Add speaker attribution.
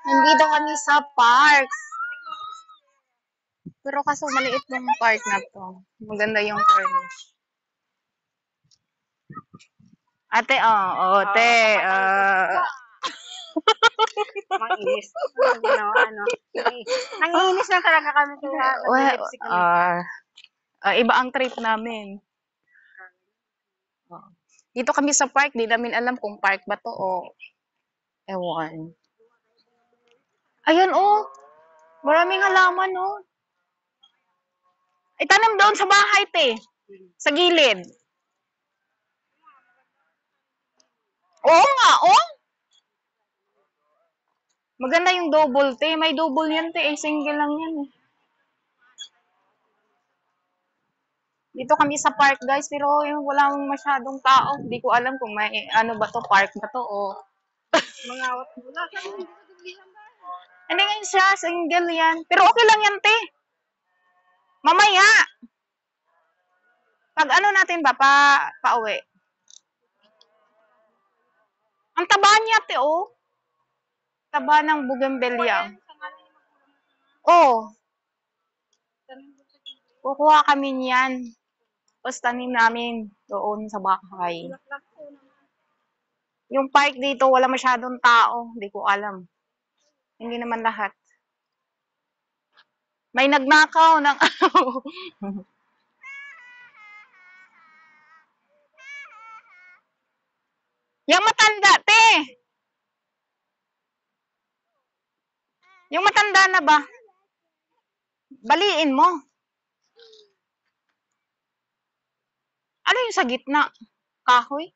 Speaker 1: Nandito kami sa park. Pero kaso maliit yung park na to. Maganda yung furnish. Ate, te.
Speaker 2: Manginis. Nangiinis na talaga kami kaya nag-lipstick kami.
Speaker 1: Iba ang trip namin. Dito kami sa park, di namin alam kung park ba to o ewan. Ayan maraming halaman Itanim doon sa bahay, te. Sa gilid. Oo nga, Maganda yung double, te. May double yan, te. Single lang yan, Dito kami sa park, guys. Pero walang masyadong tao. Hindi ko alam kung may ano ba to, park ba to
Speaker 2: Mga wala ka.
Speaker 1: Hindi ngayon siya, single yan. Pero okay lang yan, te. Mamaya. Pag ano natin ba, pauwi. Ang taba niya, te, Taba ng bougainvillea. Kukuha kami niyan. Tapos tanim namin doon sa bahay. Yung park dito, wala masyadong tao. Hindi ko alam. Hindi naman lahat. May nagnakaw ng Yung matanda, te! Yung matanda na ba? Baliin mo. Ano yung sa gitna? Kahoy?